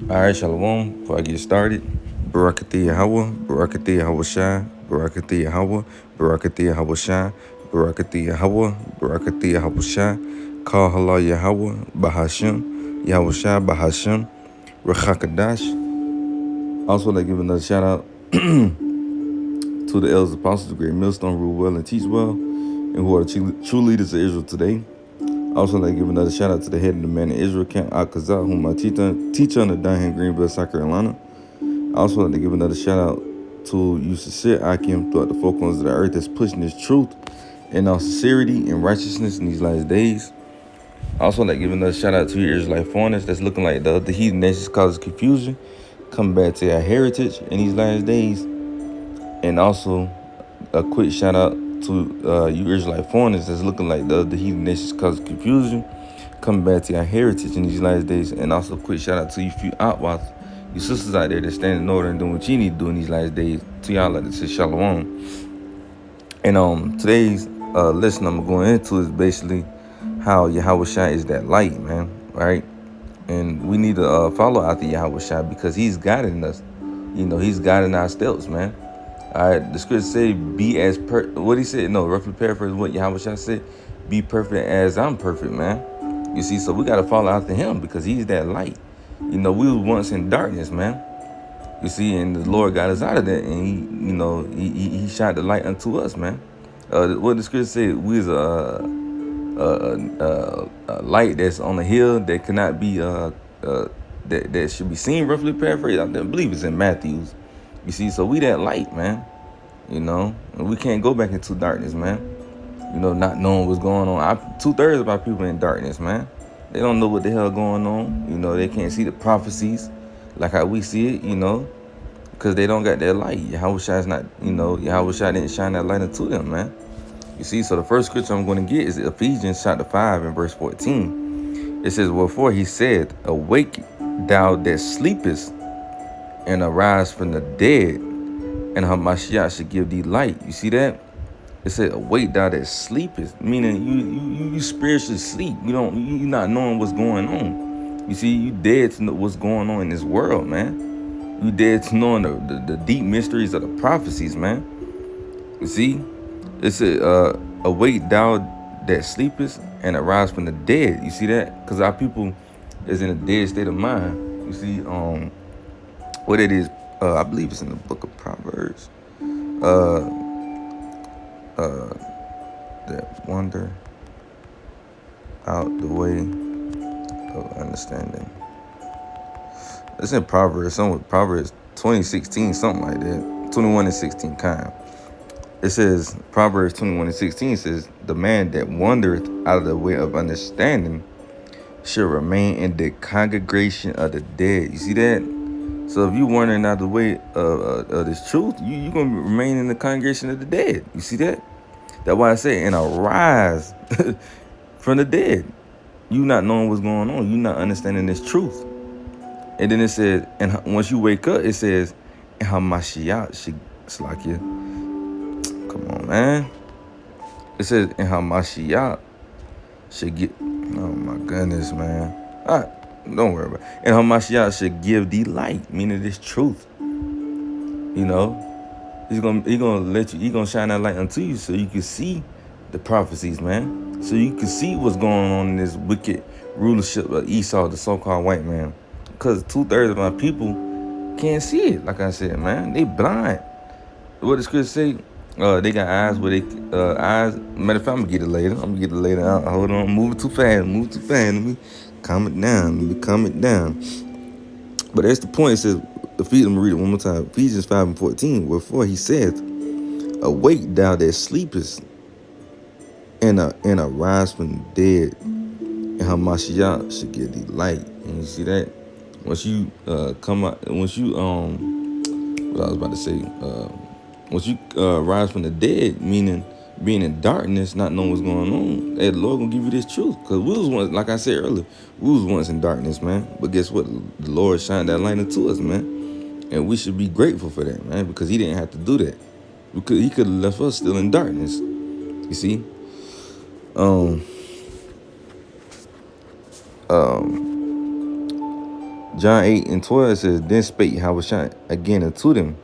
All right, Shalom. Before I get started, Barakati Yahweh, Barakati Yahawashi, Barakati Yahweh, Barakati Yahawashi, Barakati Yahweh, Barakati Yahawashi, Call Hala Yahweh, Bahashim, Yahawashi, Bahashim, Rachakadash. Also, like give another shout out to the elders, apostles, the great millstone, rule well and teach well, and who are the true leaders of Israel today. Also, like give another shout out to the head of the man in Israel camp, Akazah, whom I teach under Dunham, Greenville, South Carolina. I also like to give another shout out to you sincere Akim throughout the four corners of the earth that's pushing this truth and our sincerity and righteousness in these last days. I also like to give another shout out to your Israelite foreigners that's looking like the heathen nations causes confusion, coming back to our heritage in these last days. And also a quick shout out to you Israelite foreigners that's looking like the heathen nations causes confusion, coming back to our heritage in these last days. And also a quick shout out to you few outlaws, you sisters out there that stand in order and doing what you need to do in these last days. To y'all like to say shalom. And today's lesson I'm going into is basically how Yahawashi is that light, man. Right? And we need to follow after Yahawashi because he's guiding us. You know, he's guiding our steps, man. All right, the scripture say, be as what he said, no, roughly paraphrase what Yahawashi said, be perfect as I'm perfect, man. You see, so we got to follow after him because he's that light. You know, we were once in darkness, man. You see, and the Lord got us out of that, and he shot the light unto us, man. What the scripture said, we is a light that's on a hill that cannot be that should be seen, roughly paraphrased. I believe it's in Matthew's. You see, so we that light, man. You know, and we can't go back into darkness, man. You know, not knowing what's going on. 2/3 of our people in darkness, man. They don't know what the hell going on. You know, they can't see the prophecies like how we see it, you know, because they don't got that light. Yahawashi's not, you know, Yahawashi didn't shine that light into them, man. You see, so the first scripture I'm going to get is Ephesians chapter 5 and verse 14. It says, wherefore he said, awake thou that sleepest, and arise from the dead, and Hamashiach should give thee light. You see that? It said, awake thou that sleepest, meaning you spiritually sleep. You not knowing what's going on. You see, you dead to know what's going on in this world, man. You dead to knowing the deep mysteries of the prophecies, man. You see, it said, awake thou that sleepest, and arise from the dead. You see that? Because our people is in a dead state of mind. You see, what it is, I believe it's in the book of Proverbs. That wander out the way of understanding. It's in Proverbs, Proverbs 20:16, something like that. 21:16 kind. It says, Proverbs 21:16 says, the man that wandereth out of the way of understanding shall remain in the congregation of the dead. You see that? So if you wandering out the way of this truth, you're going to remain in the congregation of the dead. You see that? That's why I say, and arise from the dead. You not knowing what's going on. You not understanding this truth. And then it says, and once you wake up, it says, and Hamashiach should slack you. Come on, man. It says, and Hamashiach should get, oh my goodness, man. All right, don't worry about it. And Hamashiach should give thee light, meaning this truth. You know, He's gonna let you. He's gonna shine that light unto you, so you can see the prophecies, man. So you can see what's going on in this wicked rulership of Esau, the so-called white man. Because 2/3 of my people can't see it. Like I said, man, they blind. What the scripture say? They got eyes where they eyes. Matter of fact, I'm gonna get it later. Hold on, moving too fast. Let me calm it down. But that's the point. It says, let me read it one more time. Ephesians 5 and 14. Wherefore he saith, awake thou that sleepest, and arise from the dead, and Hamashiach should give thee light. And you see that? Once you come out, once you what I was about to say, once you rise from the dead, meaning being in darkness, not knowing what's going on, the Lord gonna give you this truth. Because we was once, like I said earlier, we was once in darkness, man. But guess what? The Lord shined that light into us, man. And we should be grateful for that, man, because he didn't have to do that. He could have left us still in darkness. You see? John 8:12 says, Then spake Yahawashi again unto them,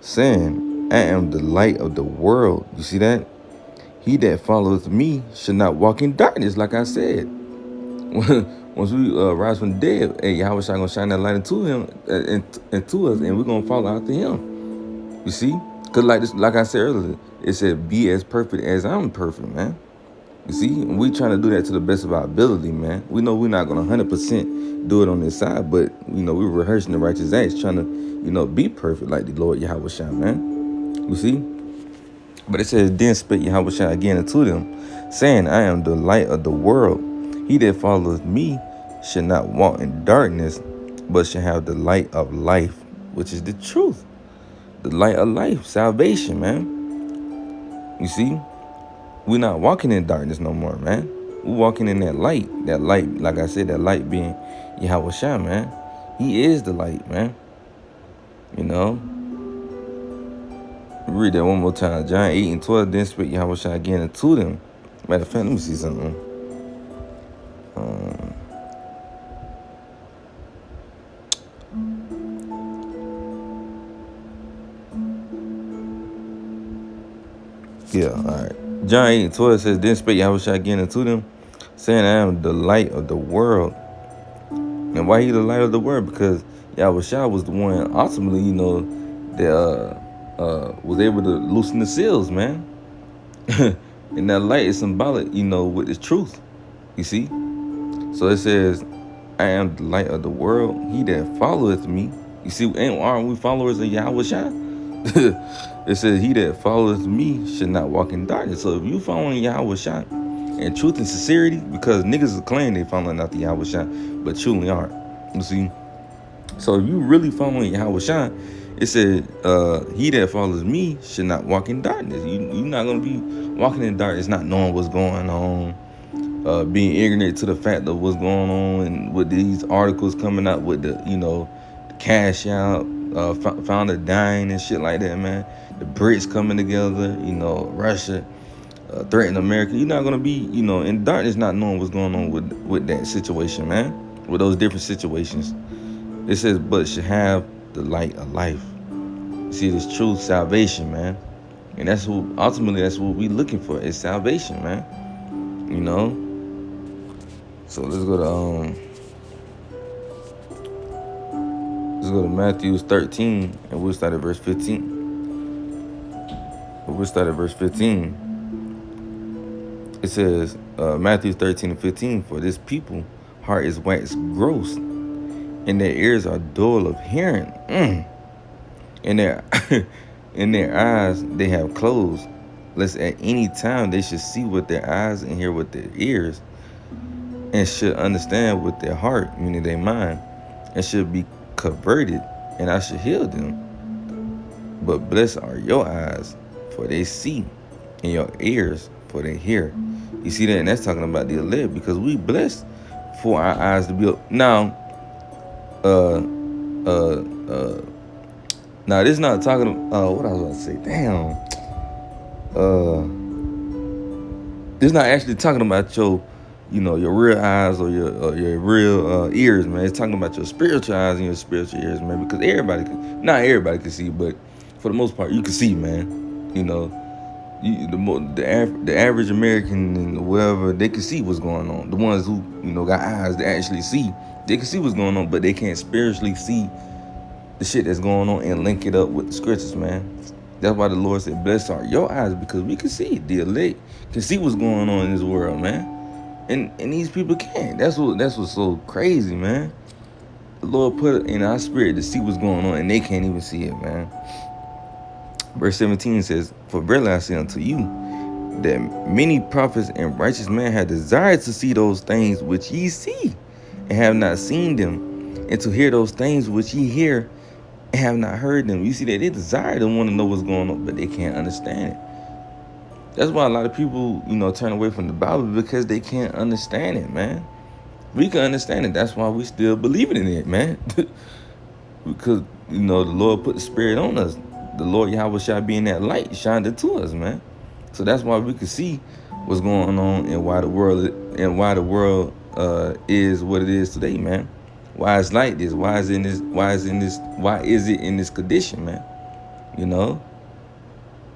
saying, I am the light of the world. You see that? He that followeth me should not walk in darkness, like I said. Once we rise from the dead, hey, Yahawashi gonna shine that light into him, into us, and we're gonna follow after him. You see? Cause like I said earlier, it said, be as perfect as I'm perfect, man. You see, we trying to do that to the best of our ability, man. We know we're not gonna 100% do it on this side, but we're rehearsing the righteous acts, trying to, be perfect like the Lord Yahawashi, man. You see? But it says, Then spake Yahawashi again unto them, saying, I am the light of the world. He that followeth me should not walk in darkness, but shall have the light of life, which is the truth. The light of life, salvation, man. You see? We're not walking in darkness no more, man. We're walking in that light. That light, like I said, that light being Yahawashi, man. He is the light, man. You know? Read that one more time. John 8:12. Then spake Yahawashi again unto them. Matter of fact, let me see something. Yeah, all right. John 8:12 says, Then spake Yahawashi again unto them, saying, I am the light of the world. And why he the light of the world? Because Yahawashi was the one ultimately, that was able to loosen the seals, man. And that light is symbolic, with the truth. You see? So it says, I am the light of the world. He that followeth me. You see, aren't we followers of Yahawashi? It says, He that followeth me should not walk in darkness. So if you following Yahawashi in truth and sincerity, because niggas claim they following out the Yahawashi, but truly aren't. You see? So if you really following Yahawashi, it said, he that follows me should not walk in darkness. You're not going to be walking in darkness, not knowing what's going on, being ignorant to the fact of what's going on, and with these articles coming out with the cash out, founder dying and shit like that, man. The BRICS coming together, Russia threatening America. You're not going to be, in darkness, not knowing what's going on with that situation, man, with those different situations. It says, but should have the light of life. You see, this true salvation, man. And that's what we looking for, is salvation, man. So let's go to Matthew 13, and we'll start at verse 15. It says, Matthew 13:15, for this people heart is waxed gross, and their ears are dull of hearing. And in their eyes they have closed, lest at any time they should see with their eyes and hear with their ears, and should understand with their heart, meaning their mind, and should be converted, and I should heal them. But blessed are your eyes, for they see, and your ears, for they hear. You see that? And that's talking about the elect, because we blessed for our eyes to be up. Now, now this is not talking. What I was about to say. Damn. This is not actually talking about your real eyes or your real ears, man. It's talking about your spiritual eyes and your spiritual ears, man. Because not everybody can see, but for the most part, you can see, man. The average American and whatever, they can see what's going on. The ones who got eyes that actually see, they can see what's going on, but they can't spiritually see the shit that's going on and link it up with the scriptures, man. That's why the Lord said, blessed are your eyes, because we can see. The elect can see what's going on in this world, man. And these people can't. That's what's so crazy, man. The Lord put it in our spirit to see what's going on, and they can't even see it, man. Verse 17 says, for verily I say unto you, that many prophets and righteous men have desired to see those things which ye see, and have not seen them, and to hear those things which ye hear, and have not heard them. You see that they desire to want to know what's going on, but they can't understand it. That's why a lot of people, turn away from the Bible, because they can't understand it, man. We can understand it. That's why we still believing in it, man. Because, the Lord put the Spirit on us. The Lord Yahawashi being that light shined it to us, man. So that's why we can see what's going on and why the world is what it is today, man. why it's like this? Why is it in this condition, man? You know?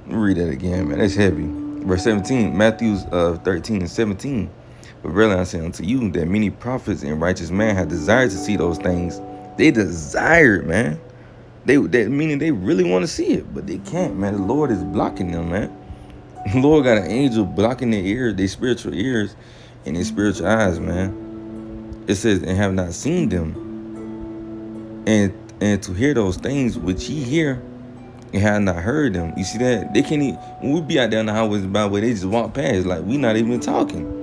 Let me read that again, man. That's heavy. Verse 17, Matthew 13 and 17. But really I say unto you that many prophets and righteous men have desired to see those things. They desired, man. That meaning they really want to see it, but they can't, man. The Lord is blocking them, man. The Lord got an angel blocking their ears, their spiritual ears, and their spiritual eyes, man. It says, and have not seen them, and to hear those things which ye hear, and have not heard them. You see that? They can't even, when we be out there on the highways and byways, they just walk past like we not even talking.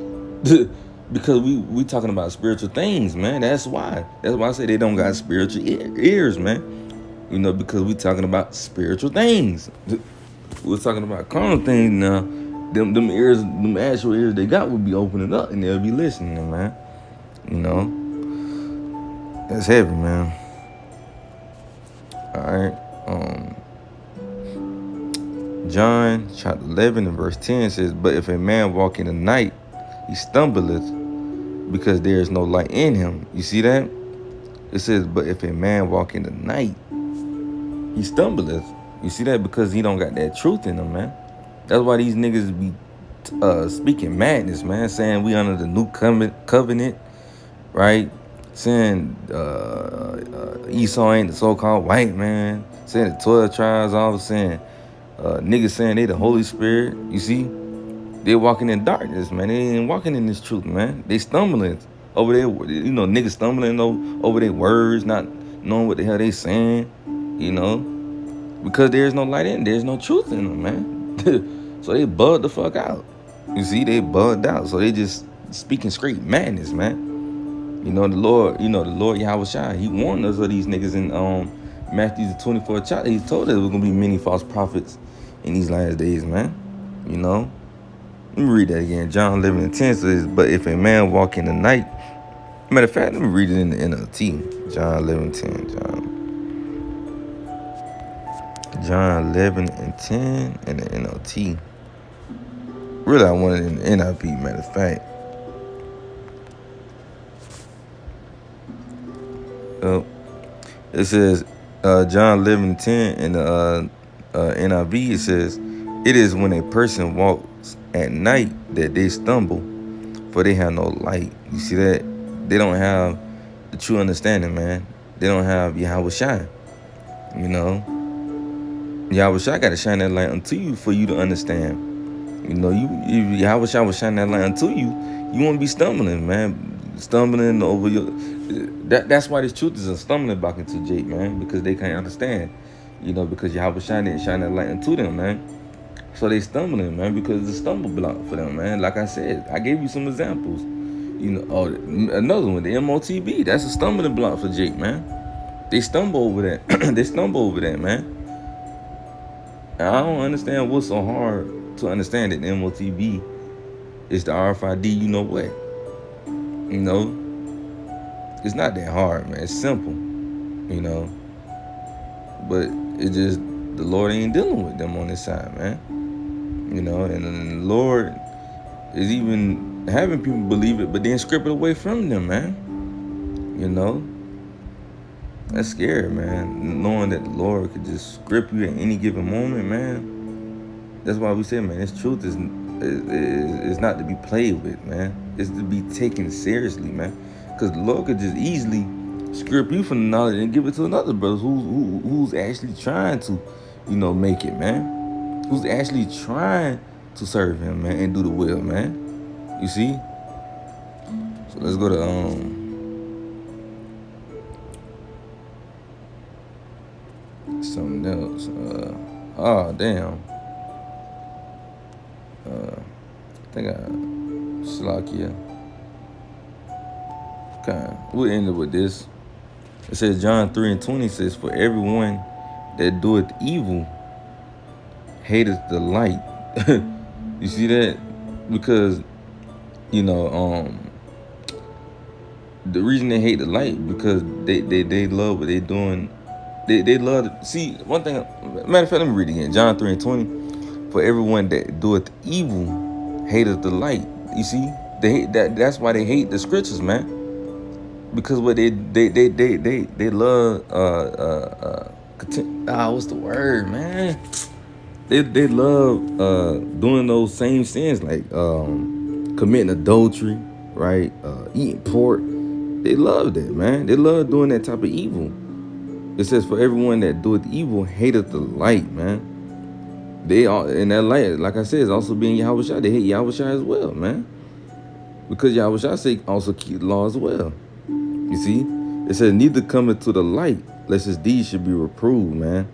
Because we talking about spiritual things, man. That's why I say they don't got spiritual ears, man. You know, because we talking about spiritual things. We're talking about carnal things now. Them ears, them actual ears they got would be opening up and they'll be listening, man. You know, that's heavy, man. All right. John chapter 11 and verse 10 says, but if a man walk in the night, he stumbleth, because there is no light in him. You see that? It says, but if a man walk in the night, he stumbleth. You see that? Because he don't got that truth in him, man. That's why these niggas be speaking madness, man. Saying we under the new covenant, right? Saying Esau ain't the so-called white man. Saying the 12 tribes, all of saying niggas saying they the Holy Spirit. You see? They walking in darkness, man. They ain't walking in this truth, man. They stumbling over there. You know, niggas stumbling over their words, not knowing what the hell they saying, you know. Because there's no light in, there's no truth in them, man. So they bugged the fuck out. You see, they bugged out. So they just speaking straight madness, man. You know, the Lord Yahawashi, he warned us of these niggas in Matthew the 24th chapter. He told us there was gonna be many false prophets in these last days, man. You know. Let me read that again. John 11 and 10 says, but if a man walk in the night, matter of fact, let me read it in the NLT. John 11 and 10. John 11 and 10 in the NLT. Really, I want it in the NIV, matter of fact. It says, John 11 and 10 in the NIV, it says, it is when a person walks at night that they stumble, for they have no light. You see that? They don't have the true understanding, man. They don't have Yahawashi. You know? Yahawashi got to shine that light unto you for you to understand. You know, if Yahawashi will shine that light unto you, you won't be stumbling, man. Stumbling over your... That's why this truth is a stumbling block into Jake, man. Because they can't understand. You know, because Yahawashi didn't shine that light unto them, man. So they stumbling, man, because it's a stumble block for them, man. Like I said, I gave you some examples. You know, another one, the MOTB, that's a stumbling block for Jake, man. They stumble over that. They stumble over that, man. And I don't understand what's so hard to understand that the MOTB is the RFID, you know what? You know, it's not that hard, man. It's simple, you know. But it just, the Lord ain't dealing with them on this side, man. You know, and the Lord is even having people believe it, but then strip it away from them, man. You know, that's scary, man. Knowing that the Lord could just strip you at any given moment, man. That's why we say, man, this truth is not to be played with, man. It's to be taken seriously, man. Because the Lord could just easily strip you from the knowledge and give it to another brother who's actually trying to, you know, make it, man. Who's actually trying to serve him, man, and do the will, man. You see? So let's go to something else. Damn. I think Slakia. Okay, we'll end it with this. It says John 3 and 20 says, for everyone that doeth evil hateth the light. You see that? Because, you know, the reason they hate the light because they love what they doing. They love to see one thing. Matter of fact, let me read it again. John 3 and 20. For everyone that doeth evil hateth the light. You see? They hate that. That's why they hate the scriptures, man. because what they love what's the word, man? They love doing those same sins like committing adultery, right? Eating pork. They love that, man. They love doing that type of evil. It says, for everyone that doeth evil hateth the light, man. They all in that light, like I said, is also being Yahawashi. They hate Yahawashi as well, man. Because Yahawashi say also keep the law as well. You see? It says, neither cometh to the light, lest his deeds should be reproved, man.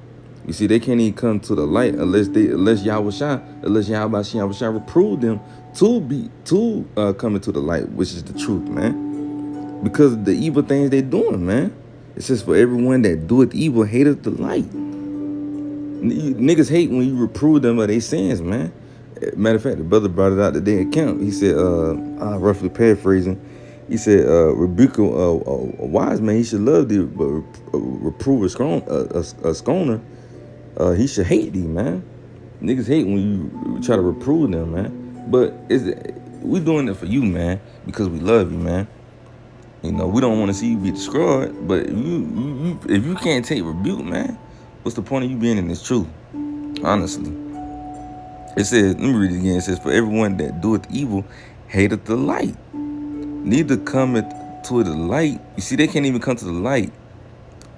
You see, they can't even come to the light unless Yahawashi reprove them to come into the light, which is the truth, man. Because of the evil things they doing, man. It says, for everyone that doeth evil hateth the light. Niggas hate when you reprove them of their sins, man. Matter of fact, the brother brought it out today at camp. He said, roughly paraphrasing, he said, rebuke a wise man, he should love thee, but reprove a scorner, he should hate thee, man. Niggas hate when you try to reprove them, man. But we doing it for you, man, because we love you, man. You know, we don't want to see you be destroyed, but if you can't take rebuke, man, what's the point of you being in this truth? Honestly. It says, let me read it again. It says, for everyone that doeth evil hateth the light, neither cometh to the light. You see, they can't even come to the light,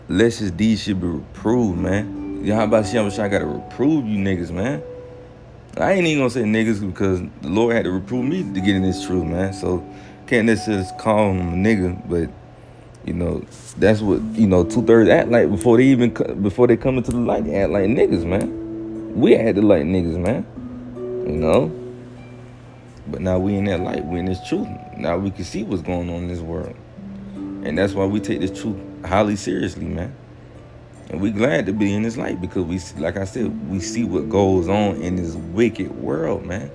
lest his deeds should be reproved, man. Yahawashi got to reprove you niggas, man. I ain't even gonna say niggas because the Lord had to reprove me to get in this truth, man. So can't necessarily call him a nigga, but you know, that's what, you know, 2/3 act like before they come into the light. They act like niggas, man. We acted like niggas, man. You know, but now we in that light. We in this truth. Now we can see what's going on in this world, and that's why we take this truth highly seriously, man. And we glad to be in this light because we, like I said, we see what goes on in this wicked world, man.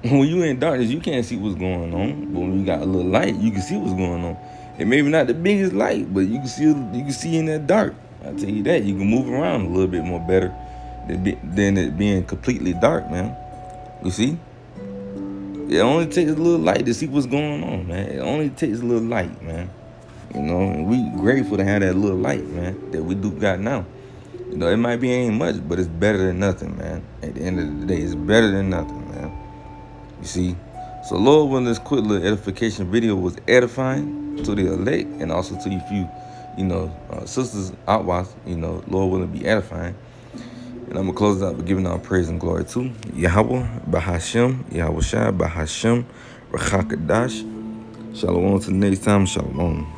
When you in darkness, you can't see what's going on. But when you got a little light, you can see what's going on. It maybe not the biggest light, but you can see in that dark. I tell you that, you can move around a little bit more better than it being completely dark, man. You see? It only takes a little light to see what's going on, man. It only takes a little light, man. You know, and we grateful to have that little light, man, that we do got now. You know, it might be ain't much, but it's better than nothing, man. At the end of the day, it's better than nothing, man. You see? So, Lord, when this quick little edification video was edifying to the elect and also to you few, you know, sisters out west, you know, Lord willing be edifying. And I'm going to close out by giving all praise and glory to Yahweh, Bahashem, Yahawashi, Bahashem, Rachakadash. Shalom to the next time. Shalom.